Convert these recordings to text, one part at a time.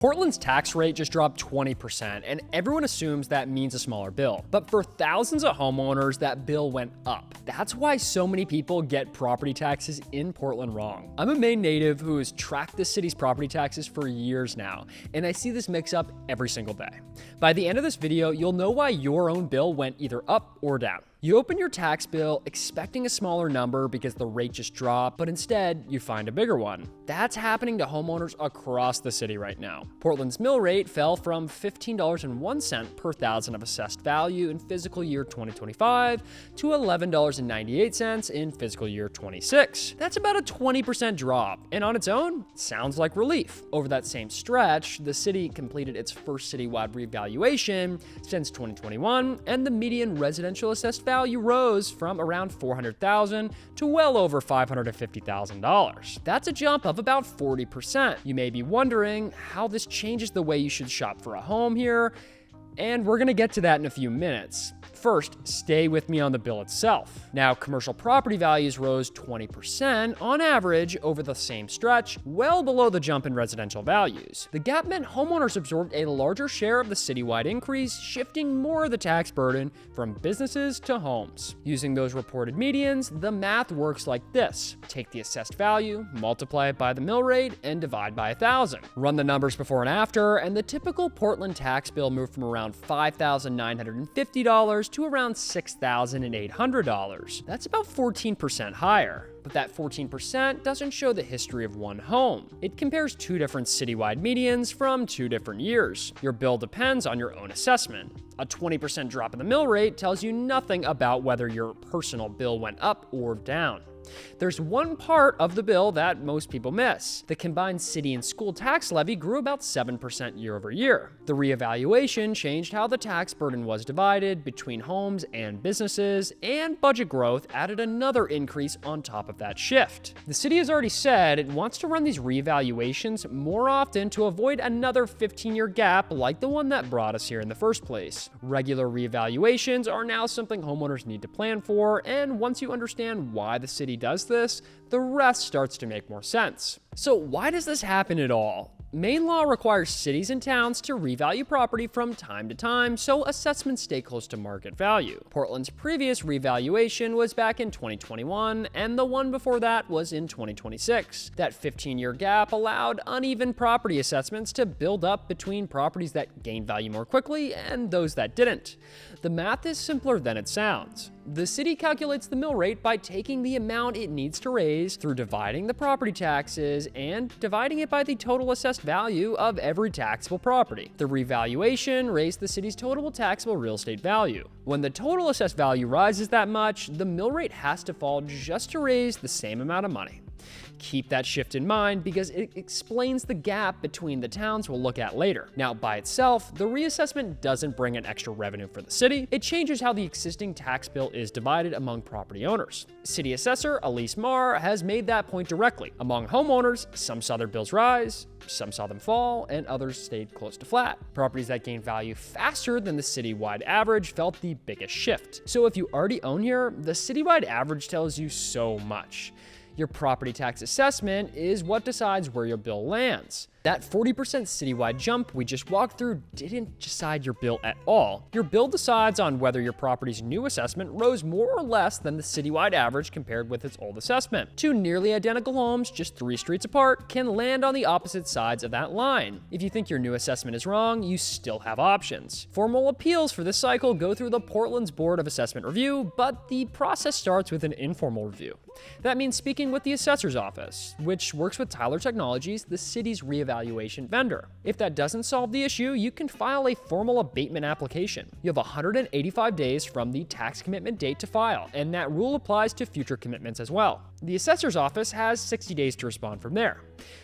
Portland's tax rate just dropped 20%, and everyone assumes that means a smaller bill. But for thousands of homeowners, that bill went up. That's why so many people get property taxes in Portland wrong. I'm a Maine native who has tracked the city's property taxes for years now, and I see this mix up every single day. By the end of this video, you'll know why your own bill went either up or down. You open your tax bill expecting a smaller number because the rate just dropped, but instead you find a bigger one. That's happening to homeowners across the city right now. Portland's mill rate fell from $15.01 per thousand of assessed value in fiscal year 2025 to $11.98 in fiscal year 26. That's about a 20% drop, and on its own, sounds like relief. Over that same stretch, the city completed its first citywide revaluation since 2021, and the median residential assessed value rose from around $400,000 to well over $550,000. That's a jump of about 40%. You may be wondering how this changes the way you should shop for a home here, and we're gonna get to that in a few minutes. First, stay with me on the bill itself. Now, commercial property values rose 20% on average over the same stretch, well below the jump in residential values. The gap meant homeowners absorbed a larger share of the citywide increase, shifting more of the tax burden from businesses to homes. Using those reported medians, the math works like this. Take the assessed value, multiply it by the mill rate, and divide by 1,000. Run the numbers before and after, and the typical Portland tax bill moved from around $5,950 to around $6,800. That's about 14% higher. But that 14% doesn't show the history of one home. It compares two different citywide medians from two different years. Your bill depends on your own assessment. A 20% drop in the mill rate tells you nothing about whether your personal bill went up or down. There's one part of the bill that most people miss. The combined city and school tax levy grew about 7% year over year. The reevaluation changed how the tax burden was divided between homes and businesses, and budget growth added another increase on top of that shift. The city has already said it wants to run these reevaluations more often to avoid another 15-year gap like the one that brought us here in the first place. Regular reevaluations are now something homeowners need to plan for, and once you understand why the city does this, the rest starts to make more sense. So why does this happen at all? Maine law requires cities and towns to revalue property from time to time, so assessments stay close to market value. Portland's previous revaluation was back in 2021, and the one before that was in 2026. That 15-year gap allowed uneven property assessments to build up between properties that gained value more quickly and those that didn't. The math is simpler than it sounds. The city calculates the mill rate by taking the amount it needs to raise through dividing the property taxes and dividing it by the total assessed value of every taxable property. The revaluation raised the city's total taxable real estate value. When the total assessed value rises that much, the mill rate has to fall just to raise the same amount of money. Keep that shift in mind because it explains the gap between the towns we'll look at later. Now, by itself, the reassessment doesn't bring in extra revenue for the city. It changes how the existing tax bill is divided among property owners. City Assessor Elise Marr has made that point directly. Among homeowners, some saw their bills rise, some saw them fall, and others stayed close to flat. Properties that gained value faster than the citywide average felt the biggest shift. So if you already own here, the citywide average tells you so much. Your property tax assessment is what decides where your bill lands. That 40% citywide jump we just walked through didn't decide your bill at all. Your bill decides on whether your property's new assessment rose more or less than the citywide average compared with its old assessment. Two nearly identical homes, just 3 streets apart, can land on the opposite sides of that line. If you think your new assessment is wrong, you still have options. Formal appeals for this cycle go through the Portland's Board of Assessment Review, but the process starts with an informal review. That means speaking with the assessor's office, which works with Tyler Technologies, the city's reevaluation vendor. If that doesn't solve the issue, you can file a formal abatement application. You have 185 days from the tax commitment date to file, and that rule applies to future commitments as well. The assessor's office has 60 days to respond from there.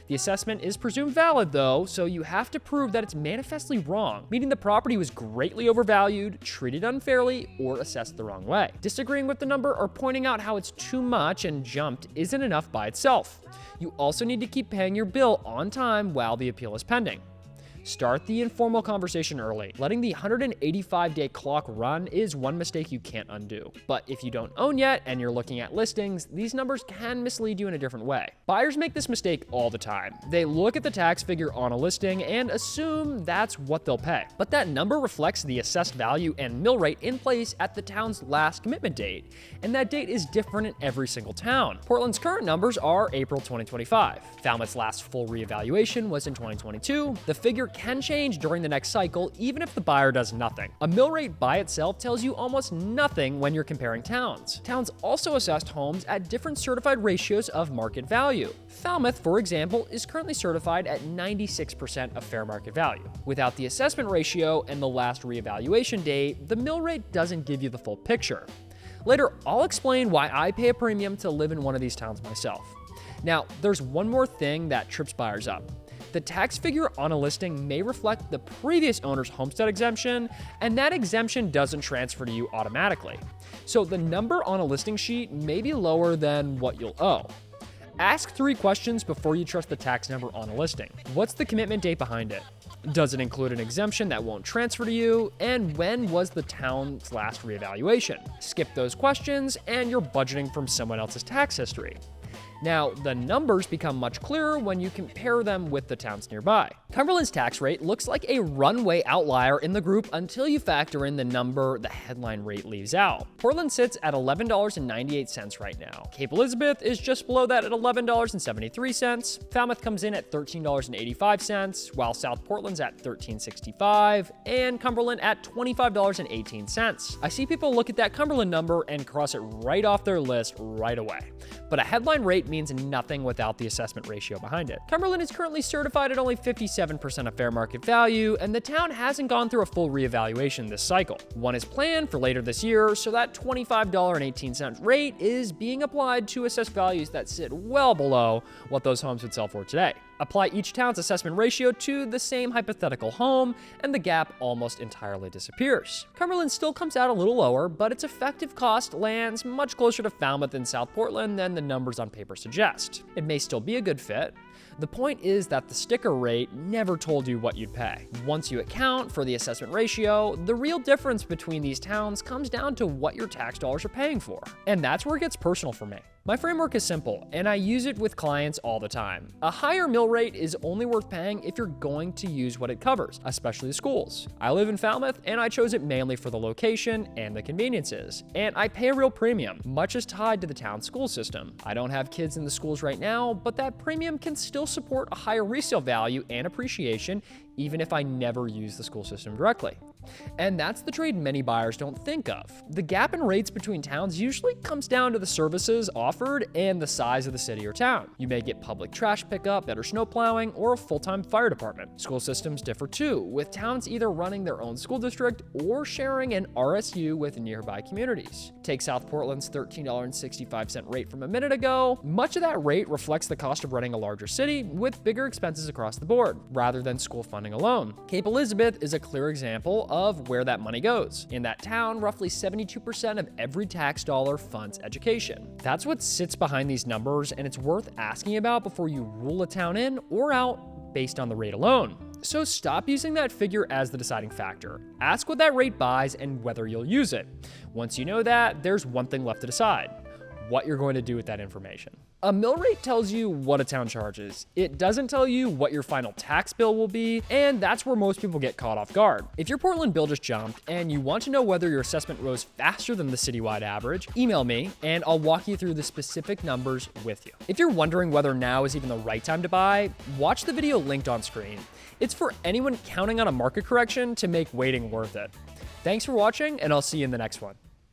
The assessment is presumed valid though, so you have to prove that it's manifestly wrong, meaning the property was greatly overvalued, treated unfairly, or assessed the wrong way. Disagreeing with the number or pointing out how it's too much and jumped isn't enough by itself. You also need to keep paying your bill on time while the appeal is pending. Start the informal conversation early. Letting the 185-day clock run is one mistake you can't undo. But if you don't own yet and you're looking at listings, these numbers can mislead you in a different way. Buyers make this mistake all the time. They look at the tax figure on a listing and assume that's what they'll pay. But that number reflects the assessed value and mill rate in place at the town's last commitment date, and that date is different in every single town. Portland's current numbers are April 2025. Falmouth's last full reevaluation was in 2022. The figure can change during the next cycle, even if the buyer does nothing. A mill rate by itself tells you almost nothing when you're comparing towns. Towns also assessed homes at different certified ratios of market value. Falmouth, for example, is currently certified at 96% of fair market value. Without the assessment ratio and the last reevaluation date, the mill rate doesn't give you the full picture. Later, I'll explain why I pay a premium to live in one of these towns myself. Now, there's one more thing that trips buyers up. The tax figure on a listing may reflect the previous owner's homestead exemption, and that exemption doesn't transfer to you automatically. So the number on a listing sheet may be lower than what you'll owe. Ask 3 questions before you trust the tax number on a listing. What's the commitment date behind it? Does it include an exemption that won't transfer to you? And when was the town's last reevaluation? Skip those questions and you're budgeting from someone else's tax history. Now, the numbers become much clearer when you compare them with the towns nearby. Cumberland's tax rate looks like a runaway outlier in the group until you factor in the number the headline rate leaves out. Portland sits at $11.98 right now. Cape Elizabeth is just below that at $11.73. Falmouth comes in at $13.85, while South Portland's at $13.65, and Cumberland at $25.18. I see people look at that Cumberland number and cross it right off their list right away. But a headline rate means nothing without the assessment ratio behind it. Cumberland is currently certified at only 57% of fair market value, and the town hasn't gone through a full reevaluation this cycle. One is planned for later this year, so that $25.18 rate is being applied to assessed values that sit well below what those homes would sell for today. Apply each town's assessment ratio to the same hypothetical home, and the gap almost entirely disappears. Cumberland still comes out a little lower, but its effective cost lands much closer to Falmouth and South Portland than the numbers on paper suggest. It may still be a good fit. The point is that the sticker rate never told you what you'd pay. Once you account for the assessment ratio, the real difference between these towns comes down to what your tax dollars are paying for. And that's where it gets personal for me. My framework is simple, and I use it with clients all the time. A higher mill rate is only worth paying if you're going to use what it covers, especially the schools. I live in Falmouth, and I chose it mainly for the location and the conveniences. And I pay a real premium, much is tied to the town school system. I don't have kids in the schools right now, but that premium can still support a higher resale value and appreciation, even if I never use the school system directly. And that's the trade many buyers don't think of. The gap in rates between towns usually comes down to the services offered and the size of the city or town. You may get public trash pickup, better snow plowing, or a full-time fire department. School systems differ too, with towns either running their own school district or sharing an RSU with nearby communities. Take South Portland's $13.65 rate from a minute ago. Much of that rate reflects the cost of running a larger city with bigger expenses across the board, rather than school funding alone. Cape Elizabeth is a clear example of where that money goes. In that town, roughly 72% of every tax dollar funds education. That's what sits behind these numbers, and it's worth asking about before you rule a town in or out based on the rate alone. So stop using that figure as the deciding factor. Ask what that rate buys and whether you'll use it. Once you know that, there's one thing left to decide: what you're going to do with that information. A mill rate tells you what a town charges. It doesn't tell you what your final tax bill will be, and that's where most people get caught off guard. If your Portland bill just jumped and you want to know whether your assessment rose faster than the citywide average, email me and I'll walk you through the specific numbers with you. If you're wondering whether now is even the right time to buy, watch the video linked on screen. It's for anyone counting on a market correction to make waiting worth it. Thanks for watching, and I'll see you in the next one.